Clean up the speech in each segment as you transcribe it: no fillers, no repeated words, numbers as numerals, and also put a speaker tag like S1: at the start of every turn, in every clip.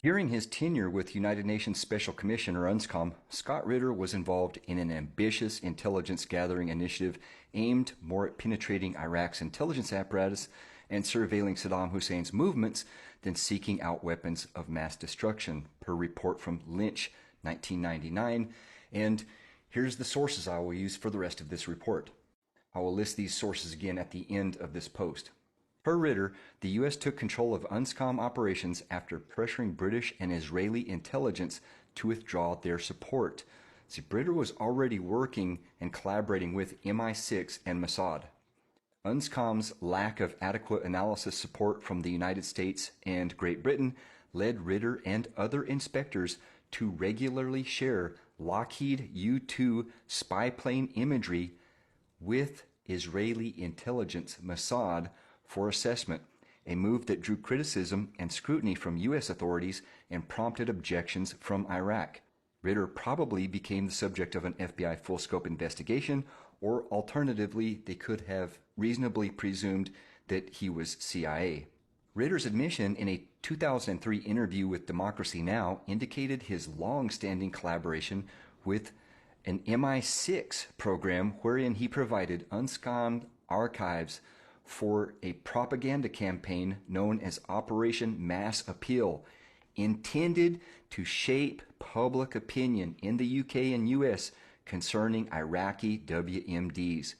S1: During his tenure with United Nations Special Commission, or UNSCOM, Scott Ritter was involved in an ambitious intelligence gathering initiative aimed more at penetrating Iraq's intelligence apparatus and surveilling Saddam Hussein's movements than seeking out weapons of mass destruction, per report from Lynch, 1999. And here's the sources I will use for the rest of this report. I will list these sources again at the end of this post. Per Ritter, the U.S. took control of UNSCOM operations after pressuring British and Israeli intelligence to withdraw their support. See, Ritter was already working and collaborating with MI6 and Mossad. UNSCOM's lack of adequate analysis support from the United States and Great Britain led Ritter and other inspectors to regularly share Lockheed U-2 spyplane imagery with Israeli intelligence Mossad for assessment, a move that drew criticism and scrutiny from U.S. authorities and prompted objections from Iraq. Ritter probably became the subject of an FBI full-scope investigation, or alternatively, they could have reasonably presumed that he was CIA. Ritter's admission in a 2003 interview with Democracy Now! Indicated his long-standing collaboration with an MI6 program wherein he provided UNSCOM archives for a propaganda campaign known as Operation Mass Appeal, intended to shape public opinion in the UK and US concerning Iraqi WMDs.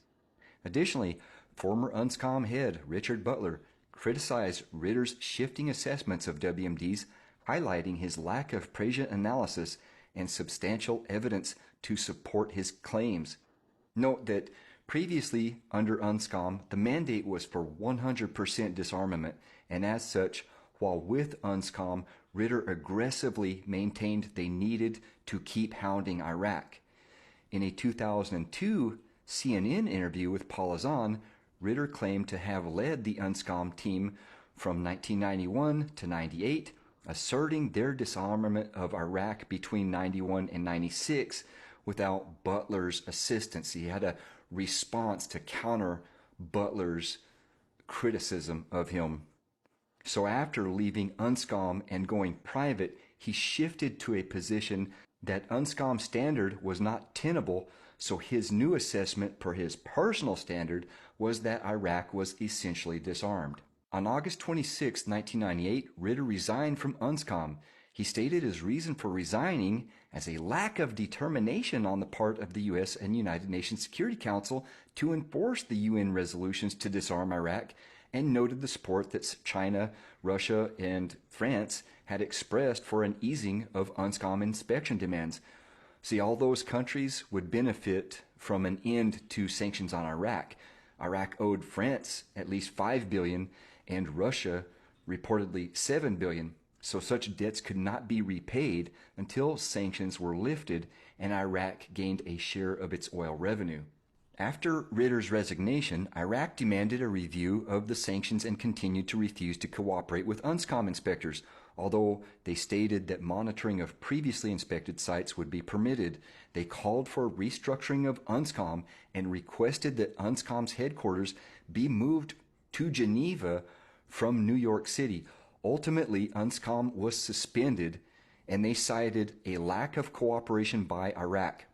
S1: Additionally, former UNSCOM head Richard Butler criticized Ritter's shifting assessments of WMDs, highlighting his lack of prescient analysis and substantial evidence to support his claims. Note that previously, under UNSCOM, the mandate was for 100% disarmament, and as such, while with UNSCOM, Ritter aggressively maintained they needed to keep hounding Iraq. In a 2002 CNN interview with Paula Zahn, Ritter claimed to have led the UNSCOM team from 1991 to 98, asserting their disarmament of Iraq between 91 and 96 without Butler's assistance. He had a response to counter Butler's criticism of him. So after leaving UNSCOM and going private, he shifted to a position that UNSCOM standard was not tenable, so his new assessment per his personal standard was that Iraq was essentially disarmed. On August 26, 1998, Ritter resigned from UNSCOM. He stated his reason for resigning as a lack of determination on the part of the U.S. and United Nations Security Council to enforce the UN resolutions to disarm Iraq, and noted the support that China, Russia, and France had expressed for an easing of UNSCOM inspection demands. See, all those countries would benefit from an end to sanctions on Iraq. Iraq owed France at least $5 billion and Russia reportedly $7 billion. So such debts could not be repaid until sanctions were lifted and Iraq gained a share of its oil revenue. After Ritter's resignation, Iraq demanded a review of the sanctions and continued to refuse to cooperate with UNSCOM inspectors, although they stated that monitoring of previously inspected sites would be permitted. They called for restructuring of UNSCOM and requested that UNSCOM's headquarters be moved to Geneva from New York City. Ultimately, UNSCOM was suspended, and they cited a lack of cooperation by Iraq.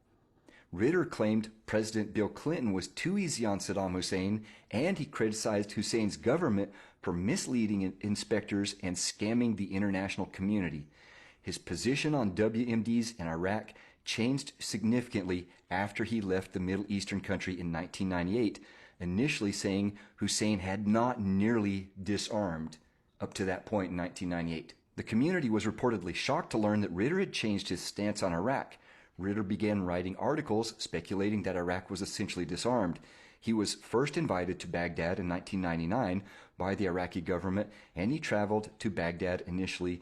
S1: Ritter claimed President Bill Clinton was too easy on Saddam Hussein, and he criticized Hussein's government for misleading inspectors and scamming the international community. His position on WMDs in Iraq changed significantly after he left the Middle Eastern country in 1998, initially saying Hussein had not nearly disarmed up to that point in 1998. The community was reportedly shocked to learn that Ritter had changed his stance on Iraq. Ritter began writing articles speculating that Iraq was essentially disarmed. He was first invited to Baghdad in 1999 by the Iraqi government, and he traveled to Baghdad initially,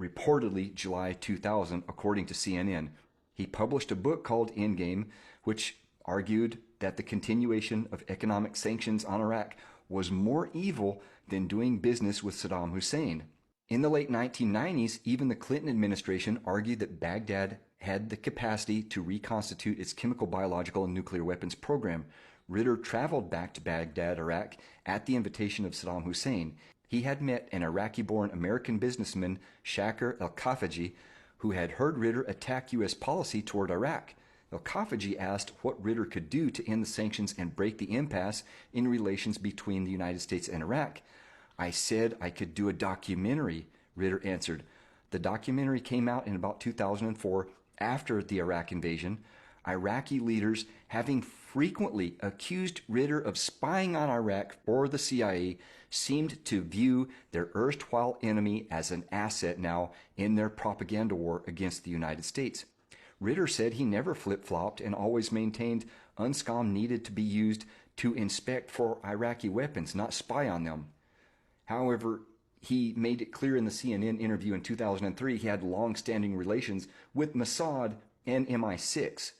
S1: reportedly July 2000, according to CNN. He published a book called Endgame, which argued that the continuation of economic sanctions on Iraq was more evil than doing business with Saddam Hussein. In the late 1990s, even the Clinton administration argued that Baghdad had the capacity to reconstitute its chemical, biological, and nuclear weapons program. Ritter traveled back to Baghdad, Iraq, at the invitation of Saddam Hussein. He had met an Iraqi-born American businessman, Shaker El-Kafaji, who had heard Ritter attack U.S. policy toward Iraq. El-Kafaji asked what Ritter could do to end the sanctions and break the impasse in relations between the United States and Iraq. "I said I could do a documentary," Ritter answered. The documentary came out in about 2004 after the Iraq invasion. Iraqi leaders, having frequently accused Ritter of spying on Iraq for the CIA, seemed to view their erstwhile enemy as an asset now in their propaganda war against the United States. Ritter said he never flip-flopped and always maintained UNSCOM needed to be used to inspect for Iraqi weapons, not spy on them. However, he made it clear in the CNN interview in 2003 he had long-standing relations with Mossad and MI6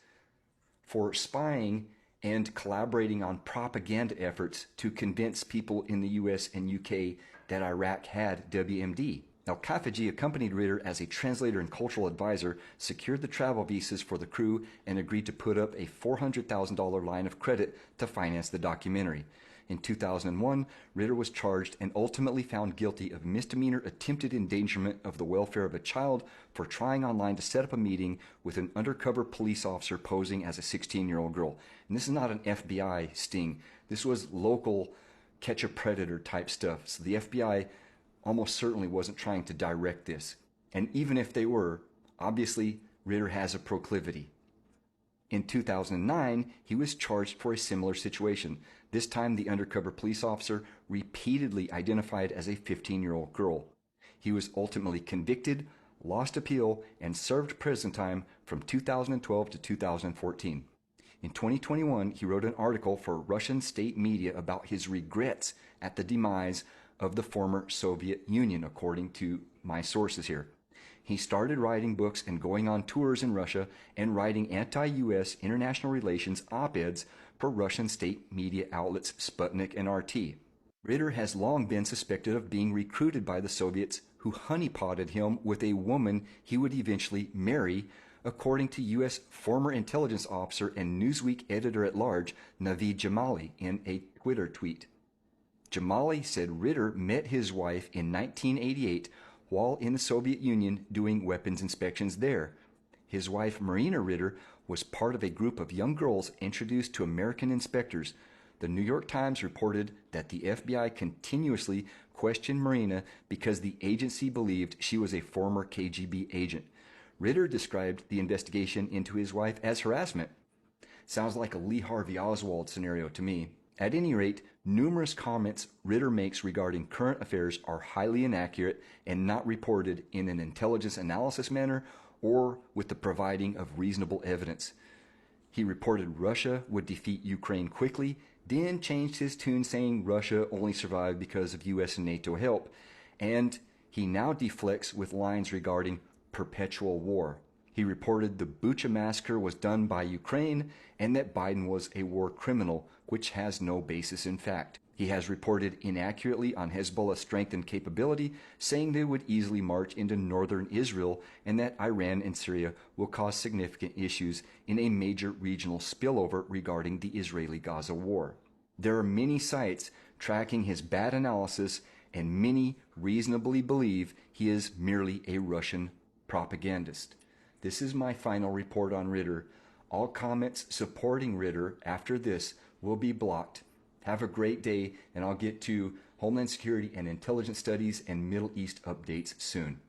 S1: for spying and collaborating on propaganda efforts to convince people in the US and UK that Iraq had WMD. El-Kafaji accompanied Ritter as a translator and cultural advisor, secured the travel visas for the crew, and agreed to put up a $400,000 line of credit to finance the documentary. In 2001, Ritter was charged and ultimately found guilty of misdemeanor attempted endangerment of the welfare of a child for trying online to set up a meeting with an undercover police officer posing as a 16-year-old girl. And this is not an FBI sting. This was local catch-a-predator type stuff. So the FBI almost certainly wasn't trying to direct this. And even if they were, obviously Ritter has a proclivity. In 2009, he was charged for a similar situation. This time, the undercover police officer repeatedly identified as a 15-year-old girl. He was ultimately convicted, lost appeal, and served prison time from 2012 to 2014. In 2021, he wrote an article for Russian state media about his regrets at the demise of the former Soviet Union, according to my sources here. He started writing books and going on tours in Russia and writing anti-U.S. international relations op-eds for Russian state media outlets Sputnik and RT. Ritter has long been suspected of being recruited by the Soviets, who honeypotted him with a woman he would eventually marry, according to U.S. former intelligence officer and Newsweek editor-at-large Naveed Jamali in a Twitter tweet. Jamali said Ritter met his wife in 1988 while in the Soviet Union doing weapons inspections there. His wife, Marina Ritter, was part of a group of young girls introduced to American inspectors. The New York Times reported that the FBI continuously questioned Marina because the agency believed she was a former KGB agent. Ritter described the investigation into his wife as harassment. Sounds like a Lee Harvey Oswald scenario to me. At any rate, numerous comments Ritter makes regarding current affairs are highly inaccurate and not reported in an intelligence analysis manner or with the providing of reasonable evidence. He reported Russia would defeat Ukraine quickly, then changed his tune saying Russia only survived because of US and NATO help, and he now deflects with lines regarding perpetual war. He reported the Bucha massacre was done by Ukraine and that Biden was a war criminal, which has no basis in fact. He has reported inaccurately on Hezbollah's strength and capability, saying they would easily march into northern Israel and that Iran and Syria will cause significant issues in a major regional spillover regarding the Israeli-Gaza war. There are many sites tracking his bad analysis, and many reasonably believe he is merely a Russian propagandist. This is my final report on Ritter. All comments supporting Ritter after this will be blocked. Have a great day, and I'll get to Homeland Security and Intelligence Studies and Middle East updates soon.